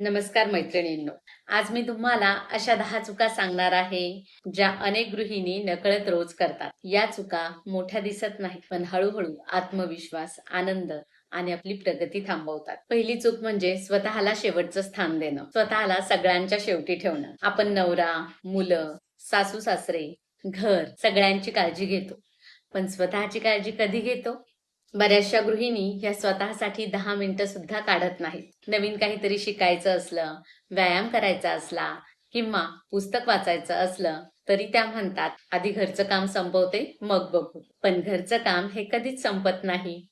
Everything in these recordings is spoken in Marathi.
नमस्कार मैत्रिणींनो. आज मी तुम्हाला अशा 10 चुका सांगणार आहे, ज्या अनेक गृहिणी नकळत रोज करतात. या चुका मोठ्या दिसत नाहीत, पण हळूहळू आत्मविश्वास, आनंद आणि आपली प्रगती थांबवतात. पहिली चूक म्हणजे स्वतःला शेवटचं स्थान देणं. स्वतःला सगळ्यांच्या शेवटी ठेवणं. आपण नवरा, मुलं, सासू-सासरे, घर सगळ्यांची काळजी घेतो. पण स्वतःची काळजी कधी घेतो? बऱ्याचशा गृहिणी ह्या स्वतःसाठी 10 मिनिटं सुद्धा काढत नाहीत. नवीन काहीतरी शिकायचं असलं, व्यायाम करायचा असला किंवा पुस्तक वाचायचं असलं तरी त्या म्हणतात, आधी घरचं काम संपवते मग बघू. पण घरचं काम हे कधीच संपत नाही.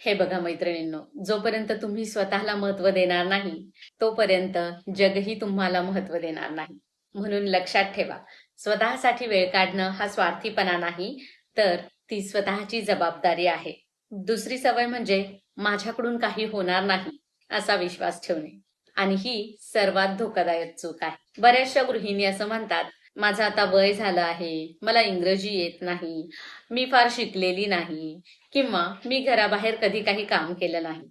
हे बघा मैत्रिणींनो, जोपर्यंत तुम्ही स्वतःला महत्त्व देणार नाही, तोपर्यंत जगही तुम्हाला महत्त्व देणार नाही. म्हणून लक्षात ठेवा, स्वतःसाठी वेळ काढणं हा स्वार्थीपणा नाही, तर ती स्वतःची जबाबदारी आहे. दुसरी सवय म्हणजे माझ्याकडून काही होणार नाही असा विश्वास ठेवणे. आणि ही सर्वात धोकादायक चूक आहे. बऱ्याचशा गृहिणी असं म्हणतात, माझं आता वय झालं आहे, मला इंग्रजी येत नाही, मी फार शिकलेली नाही किंवा मी घराबाहेर कधी काही काम केलं नाही.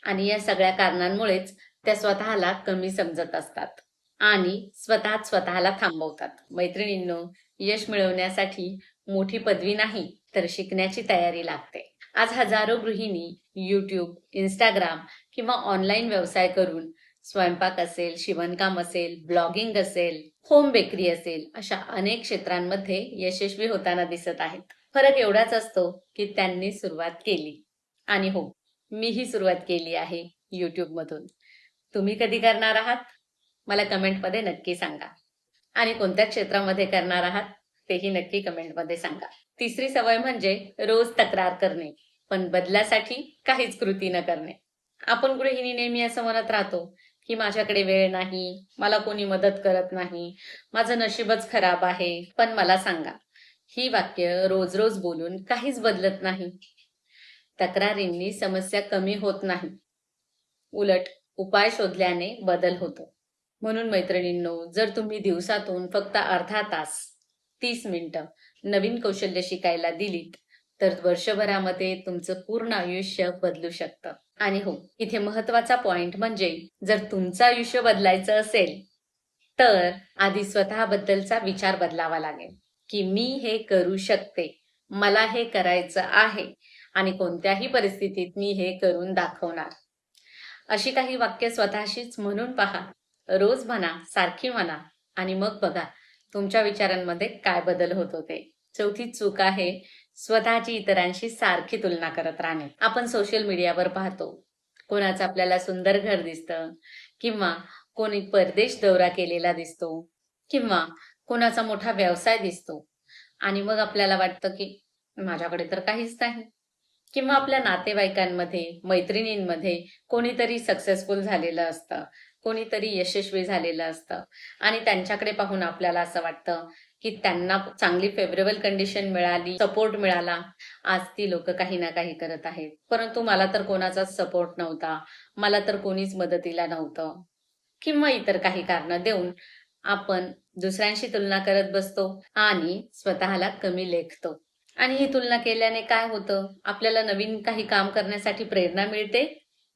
आणि या सगळ्या कारणांमुळेच त्या स्वतःला कमी समजत असतात आणि स्वतःला थांबवतात. मैत्रिणींनो, यश मिळवण्यासाठी मोठी पदवी नाही, तर शिकण्याची तयारी लागते. आज हजारो गृहिणी YouTube, Instagram किंवा ऑनलाईन व्यवसाय करून स्वयंपाक असेल, शिवणकाम असेल, ब्लॉगिंग असेल, होम बेकरी असेल, अशा अनेक क्षेत्रांमध्ये यशस्वी होताना दिसत आहेत. फरक एवढाच असतो की त्यांनी सुरुवात केली. आणि हो, मीही सुरुवात केली आहे YouTube मधून. तुम्ही कधी करणार आहात? मला कमेंटमध्ये नक्की सांगा. आणि कोणत्या क्षेत्रामध्ये करणार आहात तेही नक्की कमेंटमध्ये सांगा. तिसरी सवय म्हणजे रोज तक्रार करणे, पण बदलासाठी काहीच कृती न करणे. आपण गृहिणी नेहमी असं म्हणत राहतो की माझ्याकडे वेळ नाही, मला कोणी मदत करत नाही, माझं नशीबच खराब आहे. पण मला सांगा, ही वाक्य रोज रोज बोलून काहीच बदलत नाही. तक्रारींनी समस्या कमी होत नाही, उलट उपाय शोधल्याने बदल होतो. म्हणून मैत्रिणींनो, जर तुम्ही दिवसातून फक्त अर्धा तास 30 मिनिटं नवीन कौशल्य शिकायला दिलीत, तर वर्षभरामध्ये तुमचं पूर्ण आयुष्य बदलू शकतं. आणि हो, इथे महत्वाचा पॉइंट म्हणजे जर तुमचं आयुष्य बदलायचं असेल, तर आधी स्वतःबद्दलचा विचार बदलावा लागेल की मी हे करू शकते, मला हे करायचं आहे आणि कोणत्याही परिस्थितीत मी हे करून दाखवणार. अशी काही वाक्य स्वतःशीच म्हणून पहा, रोज म्हणा, सारखी म्हणा आणि मग बघा तुमच्या विचारांमध्ये काय बदल होत होते. चौथी चूक आहे स्वतःची इतरांशी सारखी तुलना करत राहणे. आपण सोशल मीडियावर पाहतो, कोणाचं आपल्याला सुंदर घर दिसतं किंवा कोणी परदेश दौरा केलेला दिसतो किंवा कोणाचा मोठा व्यवसाय दिसतो आणि मग आपल्याला वाटतं की माझ्याकडे तर काहीच नाही. किंवा आपल्या नातेवाईकांमध्ये, मैत्रिणींमध्ये कोणीतरी सक्सेसफुल झालेलं असतं, कोणीतरी यशस्वी झालेलं असतं आणि त्यांच्याकडे पाहून आपल्याला असं वाटतं की त्यांना चांगली फेवरेबल कंडिशन मिळाली, सपोर्ट मिळाला, आज ती लोक काही ना काही करत आहेत. परंतु मला तर कोणाचाच सपोर्ट नव्हता, मला तर कोणीच मदतीला नव्हतं किंवा इतर काही कारणं देऊन आपण दुसऱ्यांशी तुलना करत बसतो आणि स्वतःला कमी लेखतो. आणि ही तुलना केल्याने काय होतं, आपल्याला नवीन काही काम करण्यासाठी प्रेरणा मिळते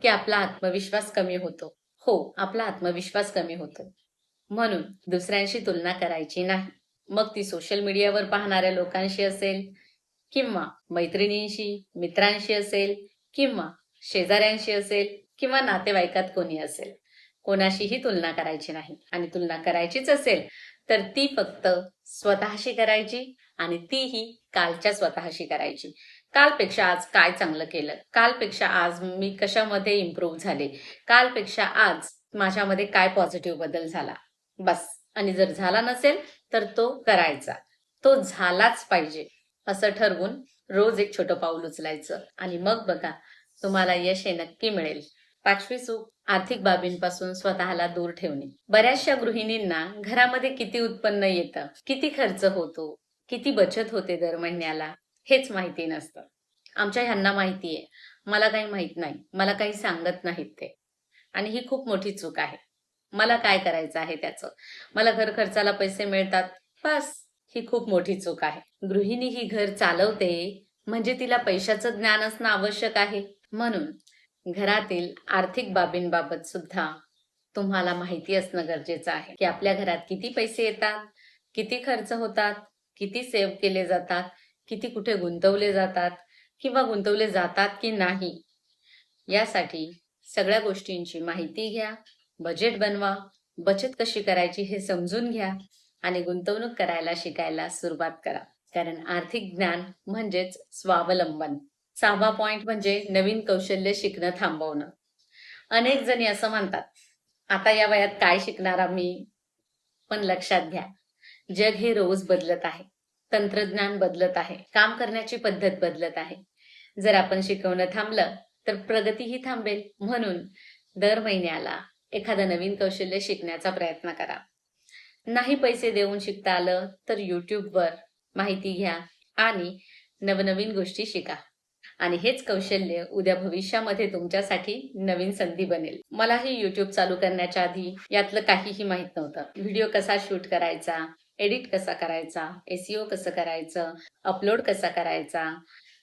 की आपला आत्मविश्वास कमी होतो? हो, आपला आत्मविश्वास कमी होतो. म्हणून दुसऱ्यांशी तुलना करायची नाही. मग ती सोशल मीडियावर पाहणाऱ्या लोकांशी असेल किंवा मैत्रिणींशी, मित्रांशी असेल किंवा शेजाऱ्यांशी असेल किंवा नातेवाईकात कोणी असेल. कोणाशीही तुलना करायची नाही. आणि तुलना करायचीच असेल तर ती फक्त स्वतःशी करायची आणि तीही कालच्या स्वतःशी करायची. कालपेक्षा आज काय चांगलं केलं, कालपेक्षा आज मी कशामध्ये इम्प्रूव्ह झाले, कालपेक्षा आज माझ्यामध्ये काय पॉझिटिव्ह बदल झाला, बस. आणि जर झाला नसेल तर तो करायचा, तो झालाच पाहिजे असं ठरवून रोज एक छोटं पाऊल उचलायचं आणि मग बघा तुम्हाला यश हे नक्की मिळेल. 5वी चूक, आर्थिक बाबींपासून स्वतःला दूर ठेवणे. बऱ्याचशा गृहिणींना घरामध्ये किती उत्पन्न येतं, किती खर्च होतो, किती बचत होते दर महिन्याला हेच माहिती नसतं. आमच्या ह्यांना माहितीये, मला काही माहित नाही, मला काही सांगत नाहीत ते. आणि ही खूप मोठी चूक आहे. मला काय करायचं आहे त्याचं, मला घर खर्चाला पैसे मिळतात बस, ही खूप मोठी चूक आहे. गृहिणी ही घर चालवते म्हणजे तिला पैशाचं ज्ञान असणं आवश्यक आहे. म्हणून घरातील आर्थिक बाबींबाबत सुद्धा तुम्हाला माहिती असणं गरजेचं आहे की आपल्या घरात किती पैसे येतात, किती खर्च होतात, किती सेव्ह केले जातात, किती कुठे गुंतवले जातात किंवा गुंतवले जातात की नाही. यासाठी सगळ्या गोष्टींची माहिती घ्या, बजेट बनवा, बचत कशी करायची हे समजून घ्या आणि गुंतवणूक करायला शिकायला सुरुवात करा. कारण आर्थिक ज्ञान म्हणजेच स्वावलंबन. 6वा पॉइंट म्हणजे नवीन कौशल्य शिकणं थांबवणं. अनेक जणी असं म्हणतात, आता या वयात काय शिकणार आम्ही? पण लक्षात घ्या, जग हे रोज बदलत आहे, तंत्रज्ञान बदलत आहे, काम करण्याची पद्धत बदलत आहे. जर आपण शिकवणं थांबलं तर प्रगतीही थांबेल. म्हणून दर महिन्याला एखादं नवीन कौशल्य शिकण्याचा प्रयत्न करा. नाही पैसे देऊन शिकता आलं तर युट्यूबवर माहिती घ्या आणि नवनवीन गोष्टी शिका. आणि हेच कौशल्य उद्या भविष्यामध्ये तुमच्यासाठी नवीन संधी बनेल. मलाही युट्यूब चालू करण्याच्या आधी यातलं काहीही माहित नव्हतं. व्हिडिओ कसा शूट करायचा, एडिट कसा करायचा, एसईओ कसं करायचं, अपलोड कसा करायचा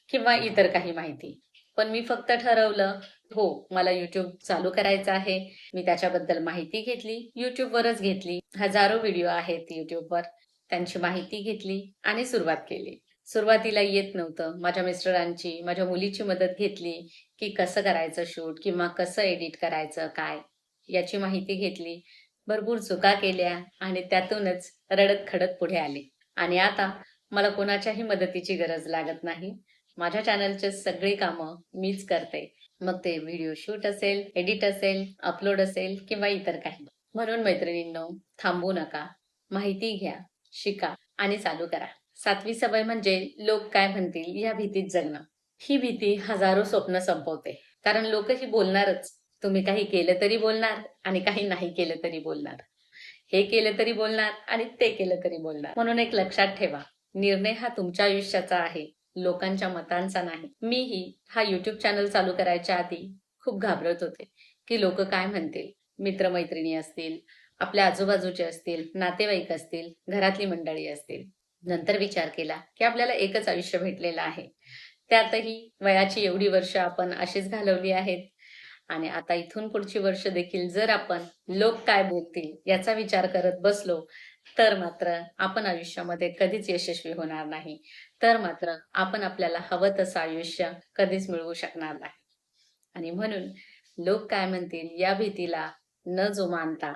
किंवा इतर काही माहिती. पण मी फक्त ठरवलं, हो मला युट्यूब चालू करायचं आहे. मी त्याच्याबद्दल माहिती घेतली, युट्यूबवरच घेतली. हजारो व्हिडिओ आहेत युट्यूबवर, त्यांची माहिती घेतली आणि सुरुवात केली. सुरुवातीला येत नव्हतं. माझ्या मिस्टरांची, माझ्या मुलीची मदत घेतली की कसं करायचं शूट किंवा कसं एडिट करायचं काय, याची माहिती घेतली. भरपूर चुका केल्या आणि त्यातूनच रडत खडत पुढे आले. आणि आता मला कोणाच्याही मदतीची गरज लागत नाही. माझ्या चॅनलचे सगळी कामं मीच करते. मग ते व्हिडिओ शूट असेल, एडिट असेल, अपलोड असेल किंवा इतर काही. म्हणून मैत्रिणींनो, थांबू नका. माहिती घ्या, शिका आणि चालू करा. 7वी सवय म्हणजे लोक काय म्हणतील या भीतीत जगणं. ही भीती हजारो स्वप्न संपवते. कारण लोकही बोलणारच. तुम्ही काही केलं तरी बोलणार आणि काही नाही केलं तरी बोलणार. हे केलं तरी बोलणार आणि ते केलं तरी बोलणार. म्हणून एक लक्षात ठेवा, निर्णय हा तुमच्या आयुष्याचा आहे, लोकांच्या मतांचा नाही. मीही हा युट्यूब चॅनल चालू करायच्या आधी खूप घाबरत होते की लोक काय म्हणतील. मित्रमैत्रिणी असतील, आपल्या आजूबाजूचे असतील, नातेवाईक असतील, घरातली मंडळी असतील. नंतर विचार केला की आपल्याला एकच आयुष्य भेटलेलं आहे, त्यातही वयाची एवढी वर्ष आपण अशीच घालवली आहेत. आणि आता इथून पुढची वर्ष देखील जर आपण लोक काय बोलतील याचा विचार करत बसलो तर मात्र आपण आयुष्यामध्ये कधीच यशस्वी होणार नाही. तर मात्र आपण आपल्याला हवं तसं आयुष्य कधीच मिळवू शकणार नाही. आणि म्हणून लोक काय म्हणतील या भीतीला न जुमानता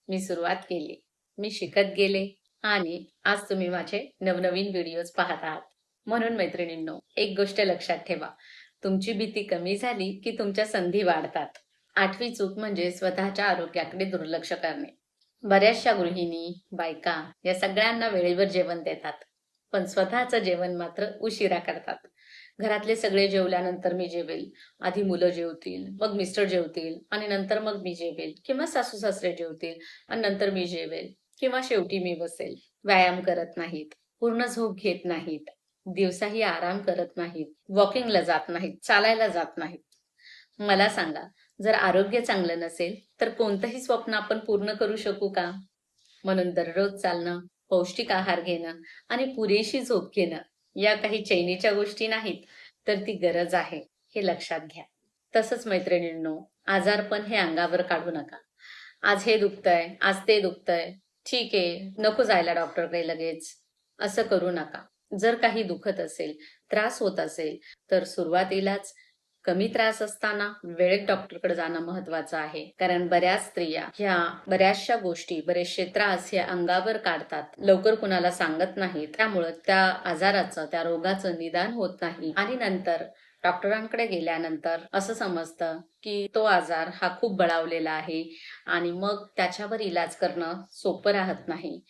मी सुरुवात केली. मी शिकत गेले आणि आज तुम्ही माझे नवनवीन व्हिडिओज पाहत आहात. म्हणून मैत्रिणींनो, एक गोष्ट लक्षात ठेवा, तुमची भीती कमी झाली की तुमच्या संधी वाढतात. 8वी चूक म्हणजे स्वतःच्या आरोग्याकडे दुर्लक्ष करणे. बऱ्याचशा गृहिणी, बायका या सगळ्यांना वेळेवर जेवण देतात, पण स्वतःचं जेवण मात्र उशिरा करतात. घरातले सगळे जेवल्यानंतर मी जेवेल, आधी मुलं जेवतील, मग मिस्टर जेवतील आणि नंतर मग मी जेवेल किंवा सासू सासरे जेवतील आणि नंतर मी जेवेल किंवा शेवटी मी बसेल. व्यायाम करत नाहीत, पूर्ण झोप घेत नाहीत, दिवसाही आराम करत नाहीत, वॉकिंगला जात नाहीत, चालायला जात नाहीत. मला सांगा, जर आरोग्य चांगलं नसेल तर कोणतंही स्वप्न आपण पूर्ण करू शकू का? म्हणून दररोज चालणं, पौष्टिक आहार घेणं आणि पुरेशी झोप घेणं या काही चैनीच्या गोष्टी नाहीत, तर ती गरज आहे, हे लक्षात घ्या. तसंच मैत्रिणींनो, आजारपण हे अंगावर काढू नका. आज हे दुखतंय, आज ते दुखतंय, ठीक आहे, नको जायला डॉक्टरकडे लगेच, असं करू नका. जर काही दुखत असेल, त्रास होत असेल, तर सुरुवातीलाच कमी त्रास असताना वेळेत डॉक्टरकडे जाणं महत्वाचं आहे. कारण बऱ्याच स्त्रिया ह्या बऱ्याचशा गोष्टी, बरेचसे त्रास हे अंगावर काढतात, लवकर कुणाला सांगत नाहीत. त्यामुळं त्या आजाराचं, त्या रोगाचं निदान होत नाही आणि नंतर डॉक्टरांकडे गेल्यानंतर असं समजतं की तो आजार हा खूप बळावलेला आहे आणि मग त्याच्यावर इलाज करणं सोपं राहत नाही.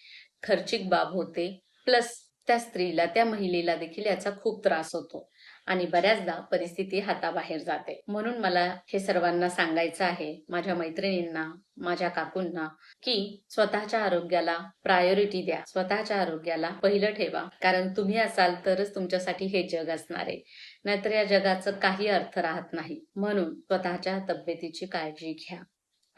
खर्चिक बाब होते. प्लस त्या स्त्रीला, त्या महिलेला देखील याचा खूप त्रास होतो आणि बऱ्याचदा परिस्थिती हाताबाहेर जाते. म्हणून मला हे सर्वांना सांगायचं आहे, माझ्या मैत्रिणींना, माझ्या काकूंना, की स्वतःच्या आरोग्याला प्रायोरिटी द्या. स्वतःच्या आरोग्याला पहिलं ठेवा. कारण तुम्ही असाल तरच तुमच्यासाठी हे जग असणार आहे. नाहीतर या जगाचं काही अर्थ राहत नाही. म्हणून स्वतःच्या तब्येतीची काळजी घ्या.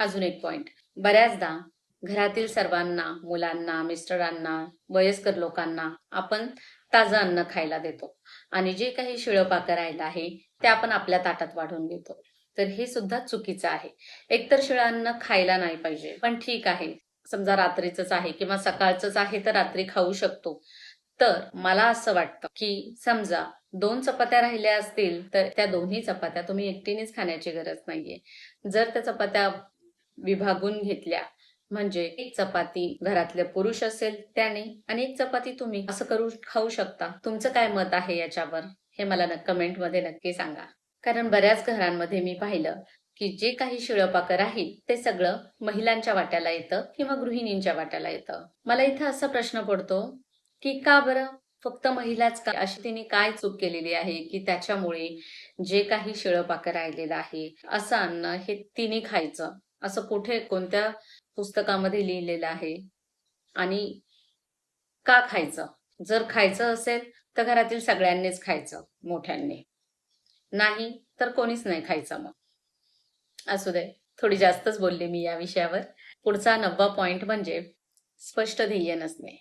अजून एक पॉइंट, बऱ्याचदा घरातील सर्वांना, मुलांना, मिस्टरांना, वयस्कर लोकांना आपण ताजं अन्न खायला देतो आणि जे काही शिळं पाकं राहिलं आहे ते आपण आपल्या ताटात वाढून घेतो. तर हे सुद्धा चुकीचं आहे. एकतर शिळं अन्न खायला नाही पाहिजे, पण ठीक आहे, समजा रात्रीचंच आहे किंवा सकाळचंच आहे तर रात्री खाऊ शकतो. तर मला असं वाटतं की समजा 2 चपात्या राहिल्या असतील तर त्या दोन्ही चपात्या तुम्ही एकटीनेच खाण्याची गरज नाहीये. जर त्या चपात्या विभागून घेतल्या म्हणजे एक चपाती घरातले पुरुष असेल त्याने आणि एक चपाती तुम्ही, असं करू खाऊ शकता. तुमचं काय मत आहे याच्यावर हे मला कमेंटमध्ये नक्की सांगा. कारण बऱ्याच घरांमध्ये मी पाहिलं की जे काही शिळंपाकं राहील ते सगळं महिलांच्या वाट्याला येतं किंवा गृहिणींच्या वाट्याला येतं. मला इथं असा प्रश्न पडतो की का बरं फक्त महिलाच का, अशी तिने काय चूक केलेली आहे की त्याच्यामुळे जे काही शिळंपाकं राहिलेलं आहे असं अन्न हे तिने खायचं, असं कुठे कोणत्या पुस्तकामध्ये लिहिलेलं आहे? आणि का खायचं? जर खायचं असेल तर घरातील सगळ्यांनीच खायचं मोठ्यांनी, नाही तर कोणीच नाही खायचं मग. असू दे, थोडी जास्तच बोलले मी या विषयावर. पुढचा 9वा पॉइंट म्हणजे स्पष्ट ध्येय नसणे.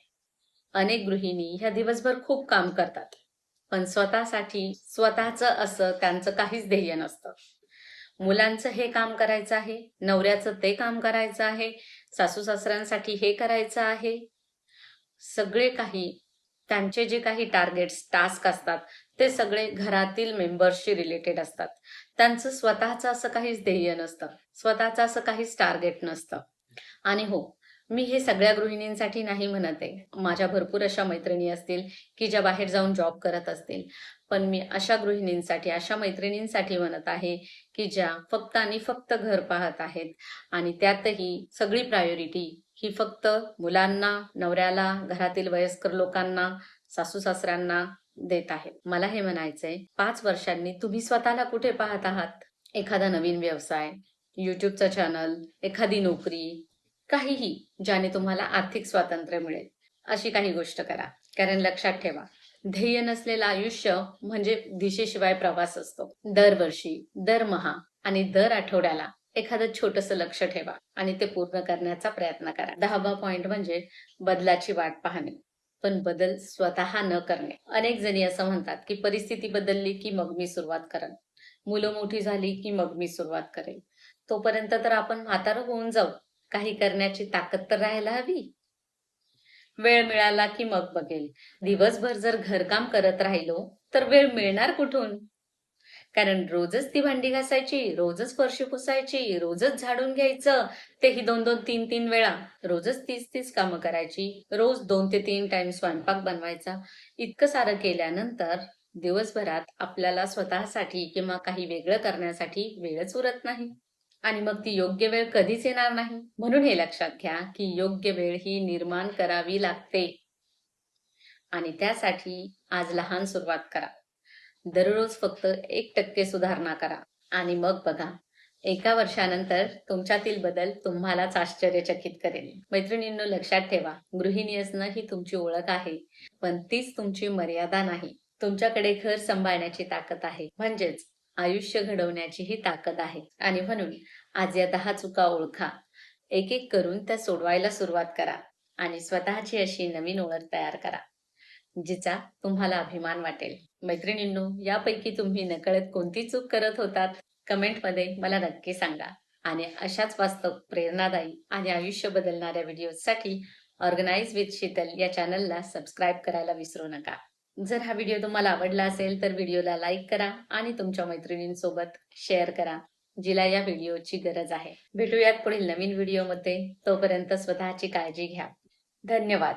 अनेक गृहिणी ह्या दिवसभर खूप काम करतात, पण स्वतःसाठी स्वतःचं असं त्यांचं काहीच ध्येय नसतं. मुलांचं हे काम करायचं आहे, नवऱ्याचं ते काम करायचं आहे, सासू सासऱ्यांसाठी हे करायचं आहे. सगळे काही त्यांचे जे काही टार्गेट्स, टास्क असतात ते सगळे घरातील मेंबर्सशी रिलेटेड असतात. त्यांचं स्वतःचं असं काहीच ध्येय नसतं, स्वतःचं असं काहीच टार्गेट नसतं. आणि हो, मी हे सगळ्या गृहिणींसाठी नाही म्हणत आहे. माझ्या भरपूर अशा मैत्रिणी असतील की ज्या बाहेर जाऊन जॉब करत असतील. पण मी अशा गृहिणींसाठी, अशा मैत्रिणींसाठी म्हणत आहे की ज्या फक्त आणि फक्त घर पाहत आहेत आणि त्यातही सगळी प्रायोरिटी ही फक्त मुलांना, नवऱ्याला, घरातील वयस्कर लोकांना, सासू-सासऱ्यांना देत आहेत. मला हे म्हणायचंय, 5 वर्षांनी तुम्ही स्वतःला कुठे पाहत आहात? एखादा नवीन व्यवसाय, YouTubeचं चॅनल, एखादी नोकरी, काहीही ज्याने तुम्हाला आर्थिक स्वातंत्र्य मिळेल, अशी काही गोष्ट करा. कारण लक्षात ठेवा, ध्येय नसलेलं आयुष्य म्हणजे दिशेशिवाय प्रवास असतो. दरवर्षी, दरमहा आणि दर आठवड्याला एखादं छोटंसं लक्ष ठेवा आणि ते पूर्ण करण्याचा प्रयत्न करा. 10वा पॉइंट म्हणजे बदलाची वाट पाहणे, पण बदल स्वतः न करणे. अनेक जणी असं म्हणतात की परिस्थिती बदलली की मग मी सुरुवात करेन, मुलं मोठी झाली की मग मी सुरुवात करेन. तोपर्यंत तर आपण म्हातारं होऊन जाऊ, काही करण्याची ताकद तर राहायला हवी. वेळ मिळाला की मग बघेल. दिवसभर जर घरकाम करत राहिलो तर वेळ मिळणार कुठून? कारण रोजच ती भांडी घासायची, रोजच फरशी पुसायची, रोजच झाडून घ्यायचं, तेही 2-2, 3-3 वेळा. रोजच 30-30 कामं करायची, रोज 2 ते 3 टाइम स्वयंपाक बनवायचा. इतकं सारं केल्यानंतर दिवसभरात आपल्याला स्वतःसाठी किंवा काही वेगळं करण्यासाठी वेळच उरत नाही. आणि मग ती योग्य वेळ कधीच येणार नाही. म्हणून हे लक्षात घ्या की योग्य वेळ ही निर्माण करावी लागते. आणि त्यासाठी आज लहान सुरुवात करा. दररोज फक्त 1% सुधारणा करा आणि मग बघा, 1 वर्षानंतर तुमच्यातील बदल तुम्हालाच आश्चर्यचकित करेल. मैत्रिणींनो, लक्षात ठेवा, गृहिणी असणं ही तुमची ओळख आहे, पण तीच तुमची मर्यादा नाही. तुमच्याकडे घर सांभाळण्याची ताकद आहे, म्हणजेच आयुष्य घडवण्याची ही ताकद आहे. आणि म्हणून आज या 10 चुका ओळखा, एक-एक करून त्या सोडवायला सुरुवात करा आणि स्वतःची अशी नवीन ओळख तयार करा, जिचा तुम्हाला अभिमान वाटेल. मैत्रिणींनो, यापैकी तुम्ही नकळत कोणती चूक करत होतात? कमेंटमध्ये मला नक्की सांगा. आणि अशाच वास्तव, प्रेरणादायी आणि आयुष्य बदलणाऱ्या व्हिडिओसाठी ऑर्गनाइज विथ शीतल या चॅनलला सबस्क्राईब करायला विसरू नका. जर हा व्हिडिओ तुम्हाला आवडला असेल तर व्हिडिओला लाईक करा आणि तुमच्या मैत्रिणींसोबत शेअर करा, जिला या व्हिडिओची गरज आहे. भेटूयात पुढील नवीन व्हिडिओमध्ये. तोपर्यंत स्वतःची काळजी घ्या. धन्यवाद.